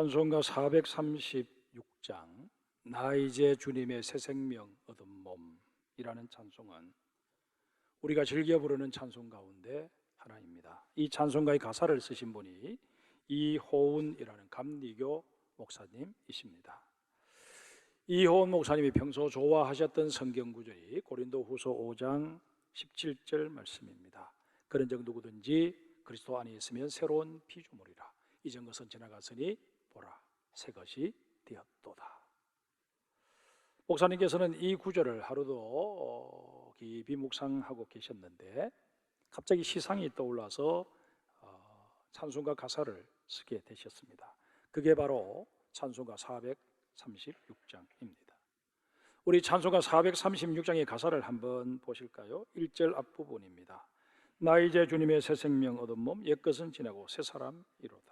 찬송가 436장 나 이제 주님의 새 생명 얻은 몸이라는 찬송은 우리가 즐겨 부르는 찬송 가운데 하나입니다. 이 찬송가의 가사를 쓰신 분이 이호운이라는 감리교 목사님이십니다. 이호운 목사님이 평소 좋아하셨던 성경 구절이 고린도후서 5장 17절 말씀입니다. 그런 적 누구든지 그리스도 안에 있으면 새로운 피조물이라. 이전 것은 지나갔으니 보라 새 것이 되었도다. 목사님께서는 이 구절을 하루도 깊이 묵상하고 계셨는데 갑자기 시상이 떠올라서 찬송가 가사를 쓰게 되셨습니다. 그게 바로 찬송가 436장입니다. 우리 찬송가 436장의 가사를 한번 보실까요? 1절 앞부분입니다. 나 이제 주님의 새 생명 얻은 몸 옛것은 지나고 새 사람이로다.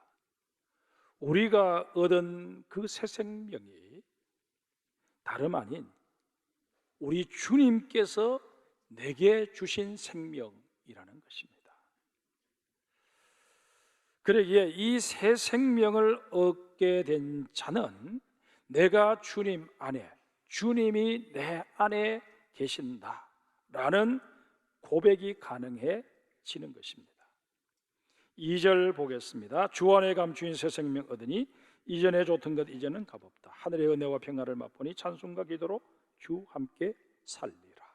우리가 얻은 그 새 생명이 다름 아닌 우리 주님께서 내게 주신 생명이라는 것입니다. 그러기에 이 새 생명을 얻게 된 자는 내가 주님 안에, 주님이 내 안에 계신다라는 고백이 가능해지는 것입니다. 2절 보겠습니다. 주 안에 감추인 새 생명 얻으니 이전에 좋던 것 이제는 값없다. 하늘의 은혜와 평화를 맛보니 찬송과 기도로 주 함께 살리라.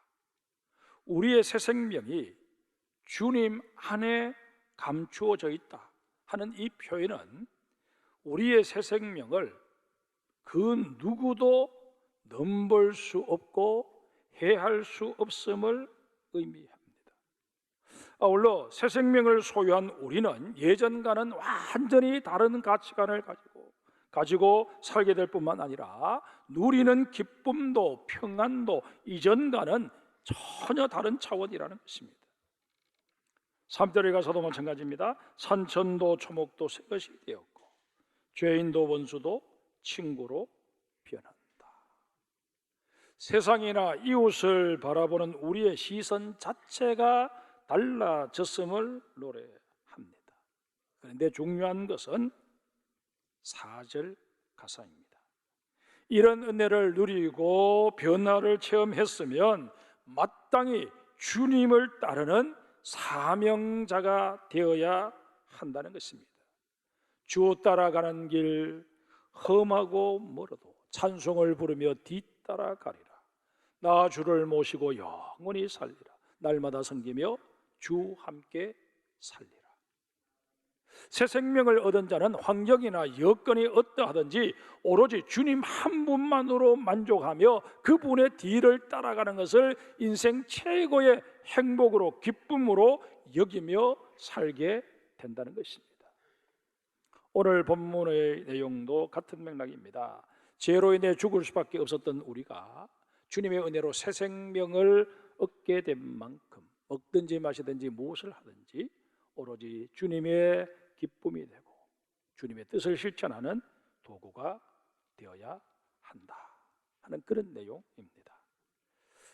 우리의 새 생명이 주님 안에 감추어져 있다 하는 이 표현은 우리의 새 생명을 그 누구도 넘볼 수 없고 해할 수 없음을 의미합니다. 아울러 새 생명을 소유한 우리는 예전과는 완전히 다른 가치관을 가지고 살게 될 뿐만 아니라 누리는 기쁨도 평안도 이전과는 전혀 다른 차원이라는 것입니다. 3절에 가서도 마찬가지입니다. 산천도 초목도 새 것이 되었고 죄인도 원수도 친구로 변한다. 세상이나 이웃을 바라보는 우리의 시선 자체가 달라졌음을 노래합니다. 그런데 중요한 것은 4절 가사입니다. 이런 은혜를 누리고 변화를 체험했으면 마땅히 주님을 따르는 사명자가 되어야 한다는 것입니다. 주 따라가는 길 험하고 멀어도 찬송을 부르며 뒤따라가리라. 나 주를 모시고 영원히 살리라. 날마다 섬기며 주 함께 살리라. 새 생명을 얻은 자는 환경이나 여건이 어떠하든지 오로지 주님 한 분만으로 만족하며 그분의 뒤를 따라가는 것을 인생 최고의 행복으로 기쁨으로 여기며 살게 된다는 것입니다. 오늘 본문의 내용도 같은 맥락입니다. 죄로 인해 죽을 수밖에 없었던 우리가 주님의 은혜로 새 생명을 얻게 된 만큼 먹든지 마시든지 무엇을 하든지 오로지 주님의 기쁨이 되고 주님의 뜻을 실천하는 도구가 되어야 한다 하는 그런 내용입니다.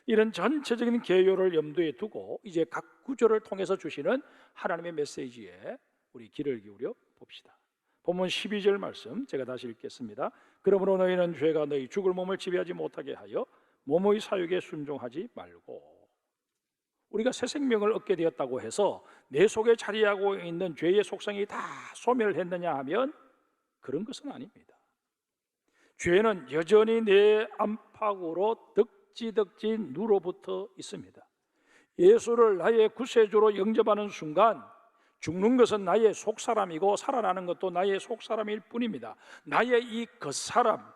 이런 전체적인 개요를 염두에 두고 이제 각 구절을 통해서 주시는 하나님의 메시지에 우리 귀를 기울여 봅시다. 본문 12절 말씀 제가 다시 읽겠습니다. 그러므로 너희는 죄가 너희 죽을 몸을 지배하지 못하게 하여 몸의 사육에 순종하지 말고. 우리가 새 생명을 얻게 되었다고 해서 내 속에 자리하고 있는 죄의 속성이 다 소멸했느냐 하면 그런 것은 아닙니다. 죄는 여전히 내 안팎으로 덕지덕지 누러붙어 있습니다. 예수를 나의 구세주로 영접하는 순간 죽는 것은 나의 속사람이고 살아나는 것도 나의 속사람일 뿐입니다. 나의 이 겉사람,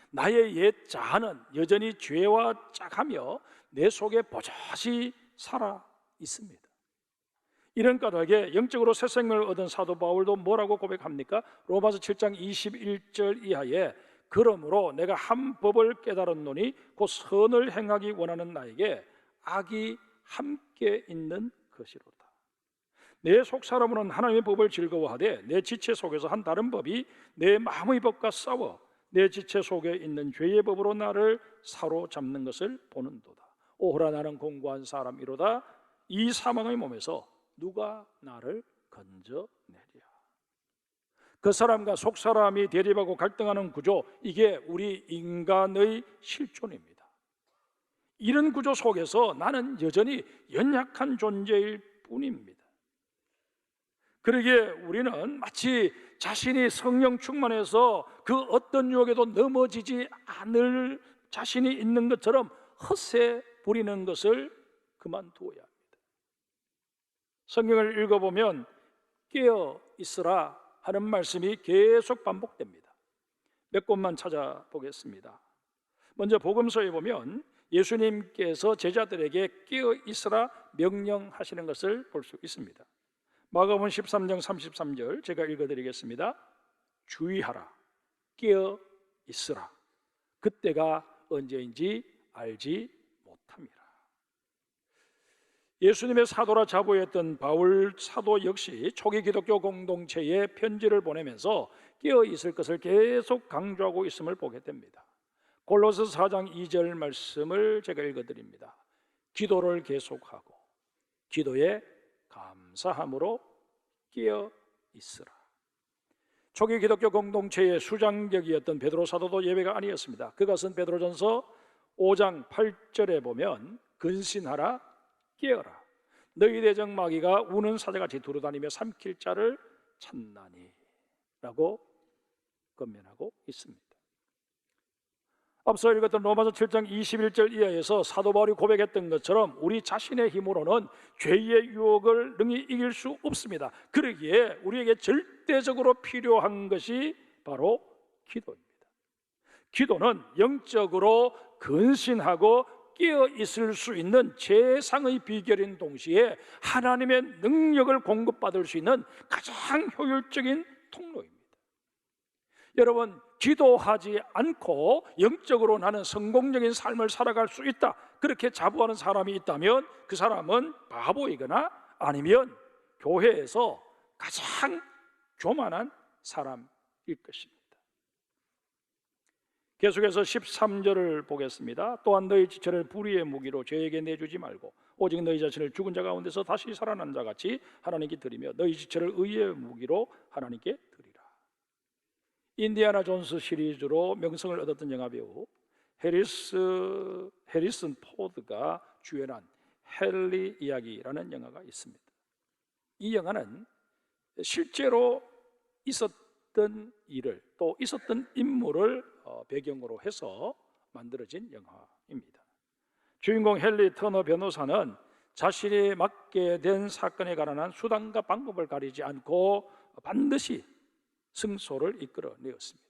나의 옛 자아는 여전히 죄와 짝하며 내 속에 버젓이 살아 있습니다. 이런 까닭에 영적으로 새 생명을 얻은 사도 바울도 뭐라고 고백합니까? 로마서 7장 21절 이하에 그러므로 내가 한 법을 깨달았노니 곧 선을 행하기 원하는 나에게 악이 함께 있는 것이로다. 내 속사람은 하나님의 법을 즐거워하되 내 지체 속에서 한 다른 법이 내 마음의 법과 싸워 내 지체 속에 있는 죄의 법으로 나를 사로잡는 것을 보는도다. 오호라 나는 공고한 사람이로다. 이 사망의 몸에서 누가 나를 건져내랴. 그 사람과 속 사람이 대립하고 갈등하는 구조, 이게 우리 인간의 실존입니다. 이런 구조 속에서 나는 여전히 연약한 존재일 뿐입니다. 그러기에 우리는 마치 자신이 성령 충만해서 그 어떤 유혹에도 넘어지지 않을 자신이 있는 것처럼 헛새 부리는 것을 그만두어야 합니다. 성경을 읽어보면 깨어 있으라 하는 말씀이 계속 반복됩니다. 몇 곳만 찾아보겠습니다. 먼저 복음서에 보면 예수님께서 제자들에게 깨어 있으라 명령하시는 것을 볼 수 있습니다. 마가복음 13장 33절 제가 읽어드리겠습니다. 주의하라, 깨어 있으라. 그때가 언제인지 알지 못함이라. 예수님의 사도라 자부했던 바울 사도 역시 초기 기독교 공동체에 편지를 보내면서 깨어 있을 것을 계속 강조하고 있음을 보게 됩니다. 골로새 4장 2절 말씀을 제가 읽어드립니다. 기도를 계속하고 기도에 감사함으로 깨어 있으라. 초기 기독교 공동체의 수장격이었던 베드로 사도도 예외가 아니었습니다. 그것은 베드로전서 5장 8절에 보면 근신하라, 깨어라. 너희 대적 마귀가 우는 사자같이 두루다니며 삼킬 자를 찾나니 라고 권면하고 있습니다. 앞서 읽었던 로마서 7장 21절 이하에서 사도 바울이 고백했던 것처럼 우리 자신의 힘으로는 죄의 유혹을 능히 이길 수 없습니다. 그러기에 우리에게 절대적으로 필요한 것이 바로 기도입니다. 기도는 영적으로 근신하고 깨어 있을 수 있는 최상의 비결인 동시에 하나님의 능력을 공급받을 수 있는 가장 효율적인 통로입니다. 여러분, 기도하지 않고 영적으로 나는 성공적인 삶을 살아갈 수 있다, 그렇게 자부하는 사람이 있다면 그 사람은 바보이거나 아니면 교회에서 가장 교만한 사람일 것입니다. 계속해서 13절을 보겠습니다. 또한 너희 지체를 불의의 무기로 죄에게 내주지 말고 오직 너희 자신을 죽은 자 가운데서 다시 살아난 자 같이 하나님께 드리며 너희 지체를 의의 무기로 하나님께 드리라. 인디아나 존스 시리즈로 명성을 얻었던 영화배우 해리슨 포드가 주연한 헨리 이야기라는 영화가 있습니다. 이 영화는 실제로 있었던 일을 또 있었던 인물을 배경으로 해서 만들어진 영화입니다. 주인공 헨리 터너 변호사는 자신이 맡게 된 사건에 관한 수단과 방법을 가리지 않고 반드시 승소를 이끌어내었습니다.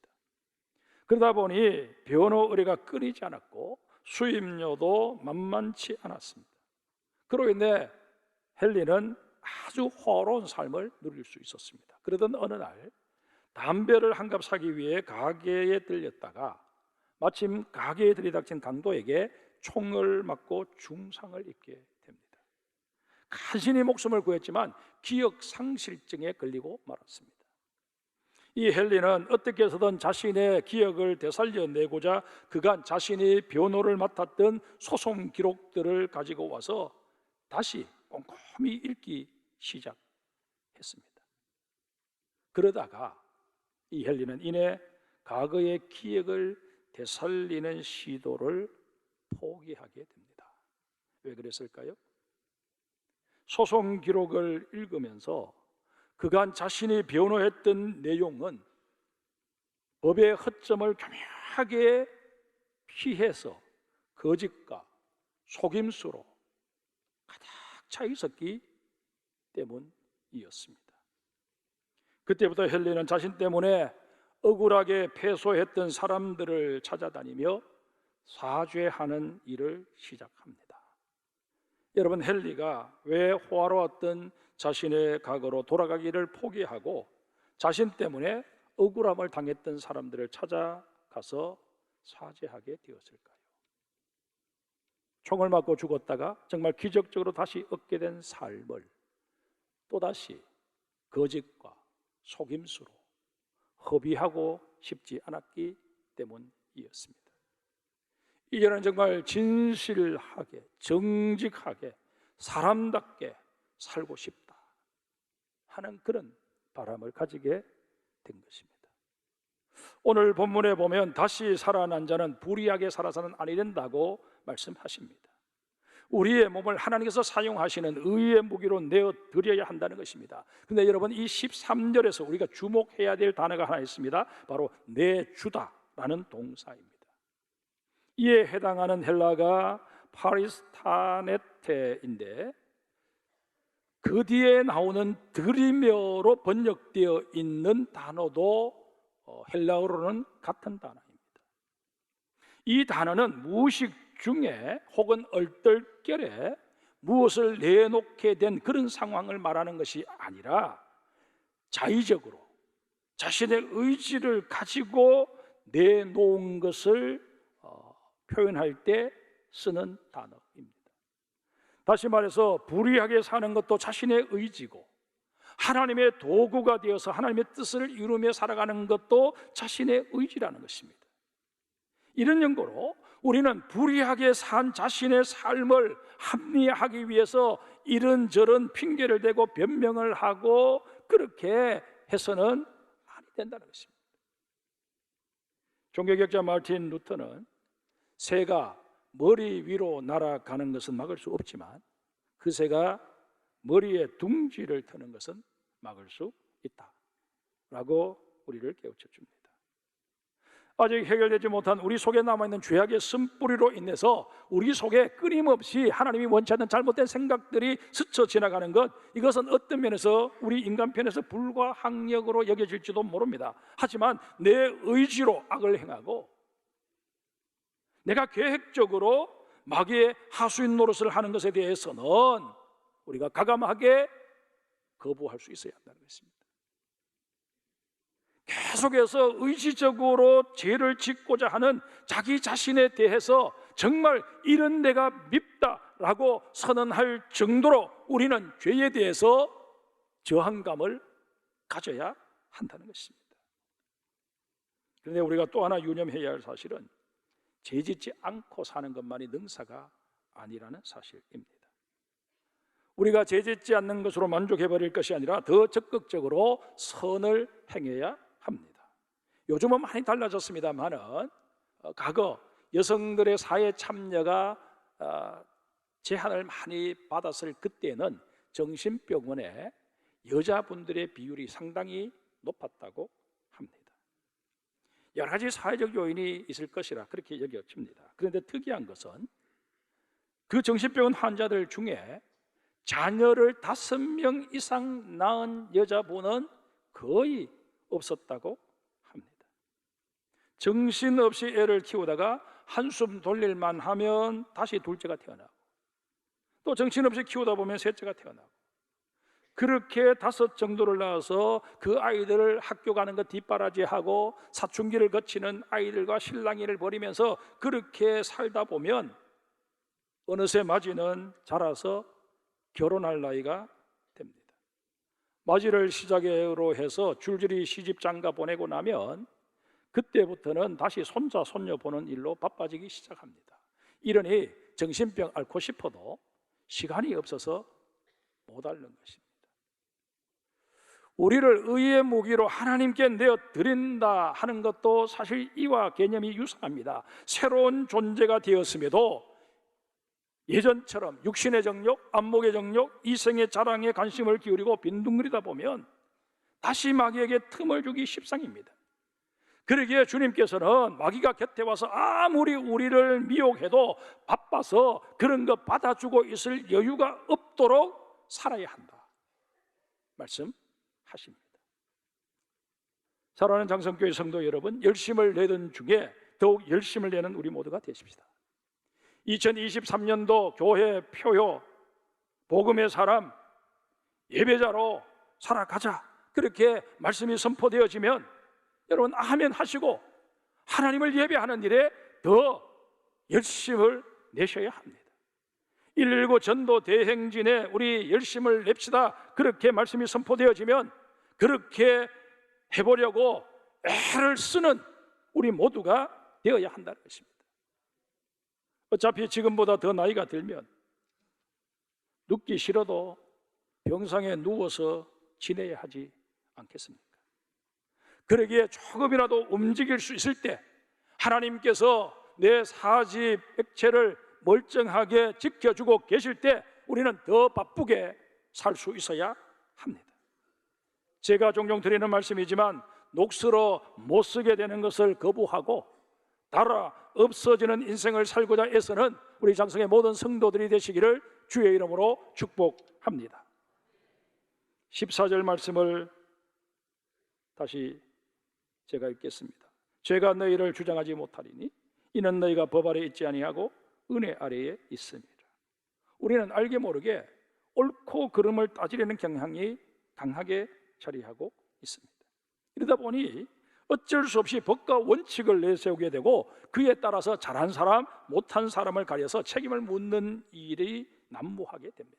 그러다 보니 변호 의뢰가 끊이지 않았고 수임료도 만만치 않았습니다. 그로 인해 헨리는 아주 호화로운 삶을 누릴 수 있었습니다. 그러던 어느 날 담배를 한 갑 사기 위해 가게에 들렸다가 마침 가게에 들이닥친 강도에게 총을 맞고 중상을 입게 됩니다. 간신히 목숨을 구했지만 기억 상실증에 걸리고 말았습니다. 이 헨리는 어떻게 해서든 자신의 기억을 되살려내고자 그간 자신이 변호를 맡았던 소송 기록들을 가지고 와서 다시 꼼꼼히 읽기 시작했습니다. 그러다가 이 헨리는 이내 과거의 기억을 되살리는 시도를 포기하게 됩니다. 왜 그랬을까요? 소송 기록을 읽으면서 그간 자신이 변호했던 내용은 법의 허점을 교묘하게 피해서 거짓과 속임수로 가득 차 있었기 때문이었습니다. 그때부터 헨리는 자신 때문에 억울하게 패소했던 사람들을 찾아다니며 사죄하는 일을 시작합니다. 여러분, 헨리가 왜 호화로웠던 자신의 과거로 돌아가기를 포기하고 자신 때문에 억울함을 당했던 사람들을 찾아가서 사죄하게 되었을까요? 총을 맞고 죽었다가 정말 기적적으로 다시 얻게 된 삶을 또다시 거짓과 속임수로 허비하고 싶지 않았기 때문이었습니다. 이제는 정말 진실하게 정직하게 사람답게 살고 싶다 하는 그런 바람을 가지게 된 것입니다. 오늘 본문에 보면 다시 살아난 자는 불의하게 살아서는 아니 된다고 말씀하십니다. 우리의 몸을 하나님께서 사용하시는 의의 무기로 내어 드려야 한다는 것입니다. 그런데 여러분, 이 13절에서 우리가 주목해야 될 단어가 하나 있습니다. 바로 내주다라는 동사입니다. 이에 해당하는 헬라가 파리스타네테인데 그 뒤에 나오는 드리며로 번역되어 있는 단어도 헬라어로는 같은 단어입니다. 이 단어는 무의식 중에 혹은 얼떨결에 무엇을 내놓게 된 그런 상황을 말하는 것이 아니라 자의적으로 자신의 의지를 가지고 내놓은 것을 표현할 때 쓰는 단어입니다. 다시 말해서 불의하게 사는 것도 자신의 의지고 하나님의 도구가 되어서 하나님의 뜻을 이루며 살아가는 것도 자신의 의지라는 것입니다. 이런 연고로 우리는 불의하게 산 자신의 삶을 합리화하기 위해서 이런저런 핑계를 대고 변명을 하고 그렇게 해서는 아니 된다는 것입니다. 종교개혁자 마르틴 루터는 새가 머리 위로 날아가는 것은 막을 수 없지만 그 새가 머리에 둥지를 트는 것은 막을 수 있다라고 우리를 깨우쳐 줍니다. 아직 해결되지 못한 우리 속에 남아있는 죄악의 쓴뿌리로 인해서 우리 속에 끊임없이 하나님이 원치 않는 잘못된 생각들이 스쳐 지나가는 것, 이것은 어떤 면에서 우리 인간 편에서 불가항력으로 여겨질지도 모릅니다. 하지만 내 의지로 악을 행하고 내가 계획적으로 마귀의 하수인 노릇을 하는 것에 대해서는 우리가 가감하게 거부할 수 있어야 한다는 것입니다. 계속해서 의지적으로 죄를 짓고자 하는 자기 자신에 대해서 정말 이런 내가 밉다라고 선언할 정도로 우리는 죄에 대해서 저항감을 가져야 한다는 것입니다. 그런데 우리가 또 하나 유념해야 할 사실은 죄 짓지 않고 사는 것만이 능사가 아니라는 사실입니다. 우리가 죄 짓지 않는 것으로 만족해버릴 것이 아니라 더 적극적으로 선을 행해야 합니다. 요즘은 많이 달라졌습니다만은 과거 여성들의 사회 참여가 제한을 많이 받았을 그때는 정신병원에 여자분들의 비율이 상당히 높았다고 합니다. 여러 가지 사회적 요인이 있을 것이라 그렇게 여겨집니다. 그런데 특이한 것은 그 정신병원 환자들 중에 자녀를 5명 이상 낳은 여자분은 거의 없었다고 합니다. 정신없이 애를 키우다가 한숨 돌릴만 하면 다시 둘째가 태어나고 또 정신없이 키우다 보면 셋째가 태어나고 그렇게 5 정도를 낳아서 그 아이들을 학교 가는 것 뒷바라지하고 사춘기를 거치는 아이들과 실랑이를 벌이면서 그렇게 살다 보면 어느새 맞이는 자라서 결혼할 나이가 됩니다. 맞이를 시작으로 해서 줄줄이 시집 장가 보내고 나면 그때부터는 다시 손자 손녀 보는 일로 바빠지기 시작합니다. 이러니 정신병 앓고 싶어도 시간이 없어서 못 앓는 것입니다. 우리를 의의 무기로 하나님께 내어 드린다 하는 것도 사실 이와 개념이 유사합니다. 새로운 존재가 되었음에도 예전처럼 육신의 정욕, 안목의 정욕, 이성의 자랑에 관심을 기울이고 빈둥거리다 보면 다시 마귀에게 틈을 주기 십상입니다. 그러기에 주님께서는 마귀가 곁에 와서 아무리 우리를 미혹해도 바빠서 그런 것 받아주고 있을 여유가 없도록 살아야 한다 말씀하십니다. 사랑하는 장성교회 성도 여러분, 열심을 내던 중에 더욱 열심을 내는 우리 모두가 되십시다. 2023년도 교회 표요, 복음의 사람, 예배자로 살아가자, 그렇게 말씀이 선포되어지면 여러분 아멘 하시고 하나님을 예배하는 일에 더 열심을 내셔야 합니다. 119 전도 대행진에 우리 열심을 냅시다, 그렇게 말씀이 선포되어지면 그렇게 해보려고 애를 쓰는 우리 모두가 되어야 한다는 것입니다. 어차피 지금보다 더 나이가 들면 눕기 싫어도 병상에 누워서 지내야 하지 않겠습니까? 그러기에 조금이라도 움직일 수 있을 때 하나님께서 내 사지 백체를 멀쩡하게 지켜주고 계실 때 우리는 더 바쁘게 살 수 있어야 합니다. 제가 종종 드리는 말씀이지만 녹슬어 못 쓰게 되는 것을 거부하고 달아 없어지는 인생을 살고자 애쓰는 우리 장성의 모든 성도들이 되시기를 주의 이름으로 축복합니다. 14절 말씀을 다시 제가 읽겠습니다. 죄가 너희를 주장하지 못하리니 이는 너희가 법 아래 있지 아니하고 은혜 아래에 있습니다. 우리는 알게 모르게 옳고 그름을 따지려는 경향이 강하게 자리하고 있습니다. 이러다 보니 어쩔 수 없이 법과 원칙을 내세우게 되고 그에 따라서 잘한 사람, 못한 사람을 가려서 책임을 묻는 일이 난무하게 됩니다.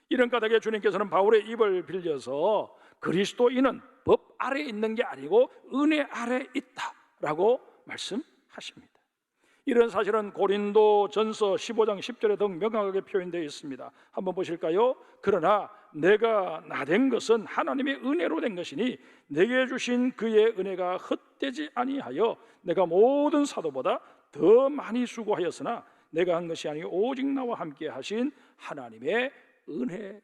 이런 까닭에 주님께서는 바울의 입을 빌려서 그리스도인은 법 아래에 있는 게 아니고 은혜 아래에 있다라고 말씀하십니다. 이런 사실은 고린도전서 15장 10절에 더욱 명확하게 표현되어 있습니다. 한번 보실까요? 그러나 내가 나된 것은 하나님의 은혜로 된 것이니 내게 주신 그의 은혜가 헛되지 아니하여 내가 모든 사도보다 더 많이 수고하였으나 내가 한 것이 아니고 오직 나와 함께 하신 하나님의 은혜로라.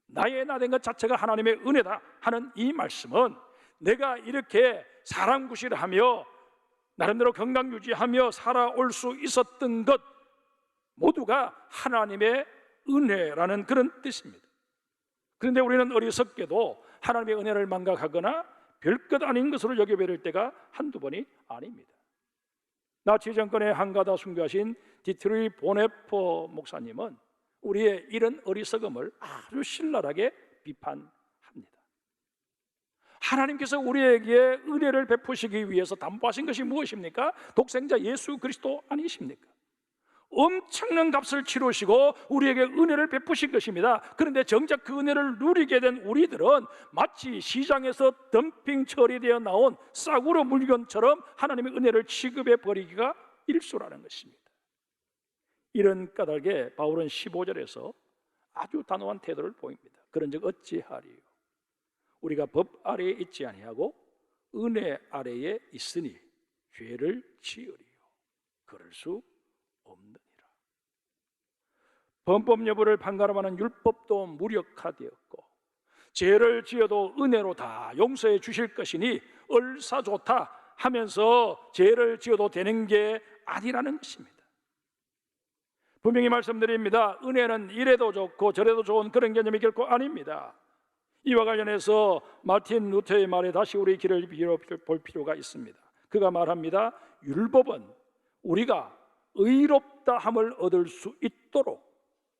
나의 나된 것 자체가 하나님의 은혜다 하는 이 말씀은 내가 이렇게 사람 구실하며 나름대로 건강 유지하며 살아올 수 있었던 것 모두가 하나님의 은혜라는 그런 뜻입니다. 그런데 우리는 어리석게도 하나님의 은혜를 망각하거나 별것 아닌 것으로 여겨버릴 때가 한두 번이 아닙니다. 나치 정권의 한가다 순교하신 디트리 보네퍼 목사님은 우리의 이런 어리석음을 아주 신랄하게 비판합니다. 하나님께서 우리에게 은혜를 베푸시기 위해서 담보하신 것이 무엇입니까? 독생자 예수 그리스도 아니십니까? 엄청난 값을 치르시고 우리에게 은혜를 베푸신 것입니다. 그런데 정작 그 은혜를 누리게 된 우리들은 마치 시장에서 덤핑 처리되어 나온 싸구려 물건처럼 하나님의 은혜를 취급해 버리기가 일쑤라는 것입니다. 이런 까닭에 바울은 15절에서 아주 단호한 태도를 보입니다. 그런즉 어찌하리요? 우리가 법 아래에 있지 아니하고 은혜 아래에 있으니 죄를 지으리요. 그럴 수 없느니라. 범법 여부를 판가름하는 율법도 무력화되었고 죄를 지어도 은혜로 다 용서해 주실 것이니 얼싸 좋다 하면서 죄를 지어도 되는 게 아니라는 것입니다. 분명히 말씀드립니다. 은혜는 이래도 좋고 저래도 좋은 그런 개념이 결코 아닙니다. 이와 관련해서 마틴 루터의 말에 다시 우리 귀를 볼 필요가 있습니다. 그가 말합니다. 율법은 우리가 의롭다함을 얻을 수 있도록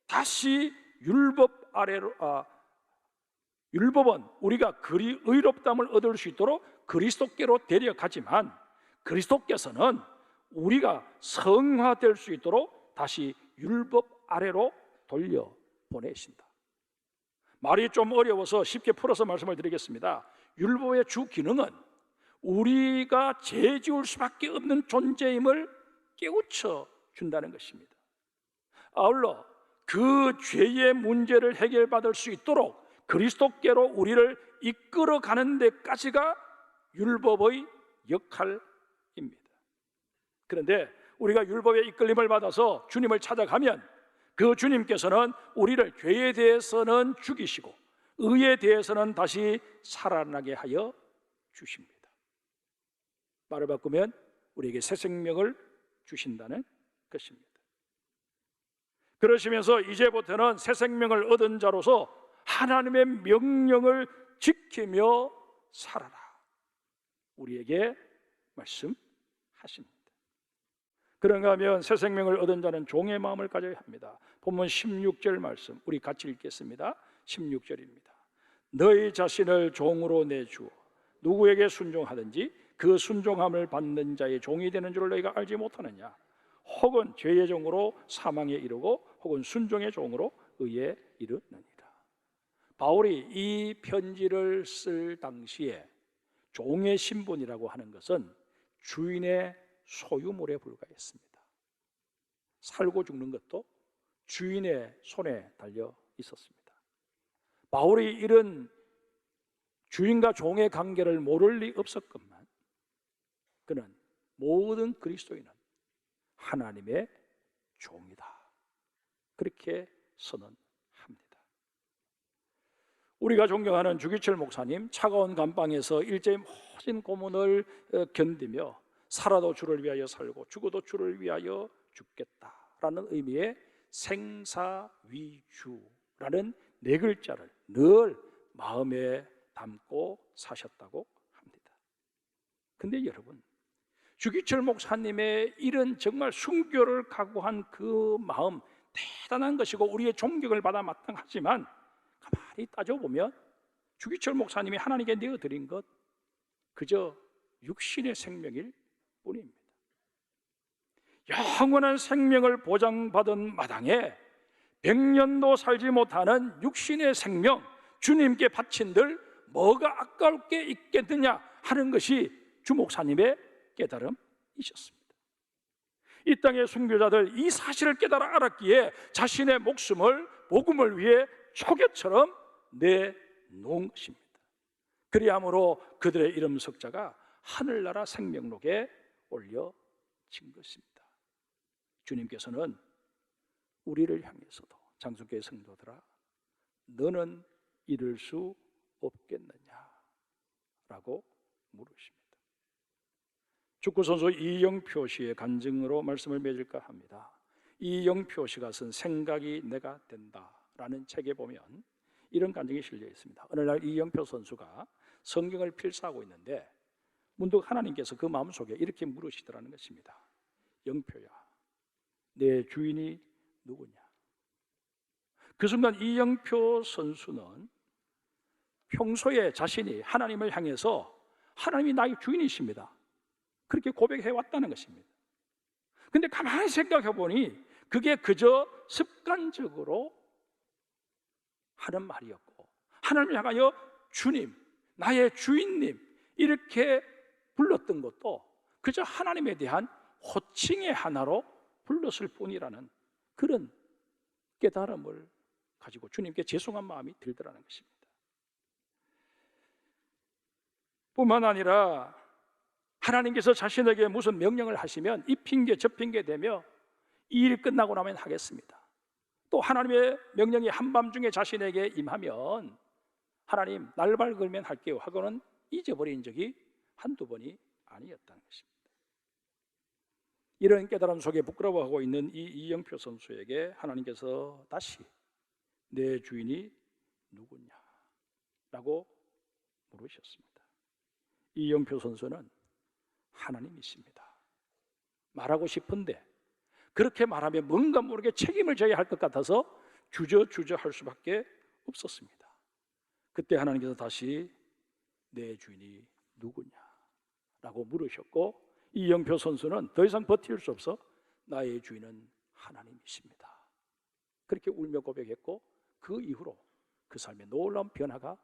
다시 율법은 우리가 그리 의롭다함을 얻을 수 있도록 그리스도께로 데려가지만 그리스도께서는 우리가 성화될 수 있도록 다시 율법 아래로 돌려보내신다. 말이 좀 어려워서 쉽게 풀어서 말씀을 드리겠습니다. 율법의 주 기능은 우리가 죄 지을 수밖에 없는 존재임을 깨우쳐 준다는 것입니다. 아울러 그 죄의 문제를 해결받을 수 있도록 그리스도께로 우리를 이끌어가는 데까지가 율법의 역할입니다. 그런데 우리가 율법의 이끌림을 받아서 주님을 찾아가면 그 주님께서는 우리를 죄에 대해서는 죽이시고 의에 대해서는 다시 살아나게 하여 주십니다. 말을 바꾸면 우리에게 새 생명을 주신다는 것입니다. 그러시면서 이제부터는 새 생명을 얻은 자로서 하나님의 명령을 지키며 살아라 우리에게 말씀하십니다. 그런가 하면 새 생명을 얻은 자는 종의 마음을 가져야 합니다. 본문 16절 말씀 우리 같이 읽겠습니다. 16절입니다. 너희 자신을 종으로 내주어 누구에게 순종하든지 그 순종함을 받는 자의 종이 되는 줄 너희가 알지 못하느냐? 혹은 죄의 종으로 사망에 이르고 혹은 순종의 종으로 의에 이르느니라. 바울이 이 편지를 쓸 당시에 종의 신분이라고 하는 것은 주인의 소유물에 불과했습니다. 살고 죽는 것도 주인의 손에 달려 있었습니다. 바울이 이런 주인과 종의 관계를 모를 리 없었건만 그는 모든 그리스도인은 하나님의 종이다, 그렇게 선언합니다. 우리가 존경하는 주기철 목사님, 차가운 감방에서 일제히 모진 고문을 견디며 살아도 주를 위하여 살고 죽어도 주를 위하여 죽겠다라는 의미의 생사위주라는 네 글자를 늘 마음에 담고 사셨다고 합니다. 근데 여러분, 주기철 목사님의 이런 정말 순교를 각오한 그 마음 대단한 것이고 우리의 존경을 받아 마땅하지만 가만히 따져보면 주기철 목사님이 하나님께 내어드린 것 그저 육신의 생명일 뿐입니다. 영원한 생명을 보장받은 마당에 100년도 살지 못하는 육신의 생명 주님께 바친들 뭐가 아까울 게 있겠느냐 하는 것이 주 목사님의 깨달음이셨습니다. 이 땅의 순교자들 이 사실을 깨달아 알았기에 자신의 목숨을 복음을 위해 초계처럼 내놓은 것입니다. 그리함으로 그들의 이름 석자가 하늘나라 생명록에 올려진 것입니다. 주님께서는 우리를 향해서도 장수교회 성도들아, 너는 이룰 수 없겠느냐라고 물으십니다. 축구선수 이영표 씨의 간증으로 말씀을 맺을까 합니다. 이영표 씨가 쓴 생각이 내가 된다라는 책에 보면 이런 간증이 실려 있습니다. 어느 날 이영표 선수가 성경을 필사하고 있는데 문득 하나님께서 그 마음속에 이렇게 물으시더라는 것입니다. 영표야, 내 주인이 누구냐? 그 순간 이영표 선수는 평소에 자신이 하나님을 향해서 하나님이 나의 주인이십니다, 그렇게 고백해 왔다는 것입니다. 근데 가만히 생각해 보니 그게 그저 습관적으로 하는 말이었고, 하나님을 향하여 주님, 나의 주인님 이렇게 불렀던 것도 그저 하나님에 대한 호칭의 하나로 불렀을 뿐이라는 그런 깨달음을 가지고 주님께 죄송한 마음이 들더라는 것입니다. 뿐만 아니라 하나님께서 자신에게 무슨 명령을 하시면 이 핑계 저 핑계 대며 이 일 끝나고 나면 하겠습니다. 또 하나님의 명령이 한밤중에 자신에게 임하면 하나님 날발 걸면 할게요 하고는 잊어버린 적이 한두 번이 아니었다는 것입니다. 이런 깨달음 속에 부끄러워하고 있는 이 이영표 선수에게 하나님께서 다시 내 주인이 누구냐라고 물으셨습니다. 이영표 선수는 하나님이십니다 말하고 싶은데 그렇게 말하면 뭔가 모르게 책임을 져야 할 것 같아서 주저주저 할 수밖에 없었습니다. 그때 하나님께서 다시 내 주인이 누구냐라고 물으셨고, 이영표 선수는 더 이상 버틸 수 없어 나의 주인은 하나님이십니다 그렇게 울며 고백했고, 그 이후로 그 삶에 놀라운 변화가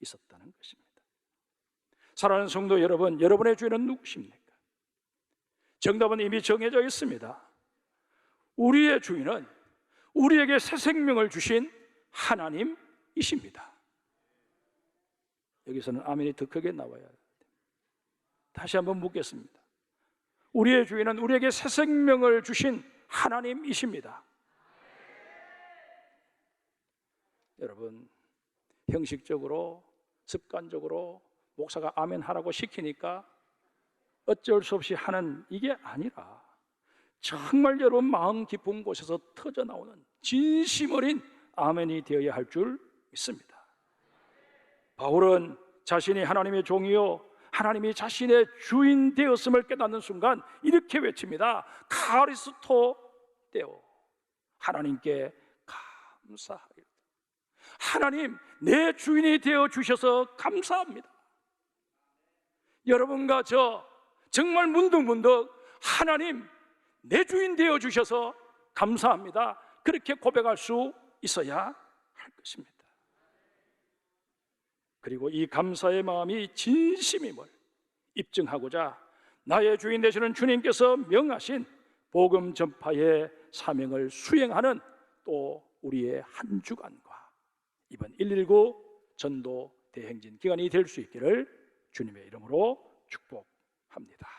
있었다는 것입니다. 사랑하는 성도 여러분, 여러분의 주인은 누구십니까? 정답은 이미 정해져 있습니다. 우리의 주인은 우리에게 새 생명을 주신 하나님이십니다. 여기서는 아멘이 더 크게 나와야 합니다. 다시 한번 묻겠습니다. 우리의 주인은 우리에게 새 생명을 주신 하나님이십니다. 여러분, 형식적으로 습관적으로 목사가 아멘 하라고 시키니까 어쩔 수 없이 하는 이게 아니라 정말 여러분 마음 깊은 곳에서 터져나오는 진심 어린 아멘이 되어야 할 줄 믿습니다. 바울은 자신이 하나님의 종이요 하나님이 자신의 주인 되었음을 깨닫는 순간 이렇게 외칩니다. 카리스토 데오, 하나님께 감사하리로다. 하나님, 내 주인이 되어 주셔서 감사합니다. 여러분과 저 정말 문득문득 하나님, 내 주인 되어 주셔서 감사합니다, 그렇게 고백할 수 있어야 할 것입니다. 그리고 이 감사의 마음이 진심임을 입증하고자 나의 주인 되시는 주님께서 명하신 복음 전파의 사명을 수행하는 또 우리의 한 주간과 이번 119 전도 대행진 기간이 될 수 있기를 주님의 이름으로 축복합니다.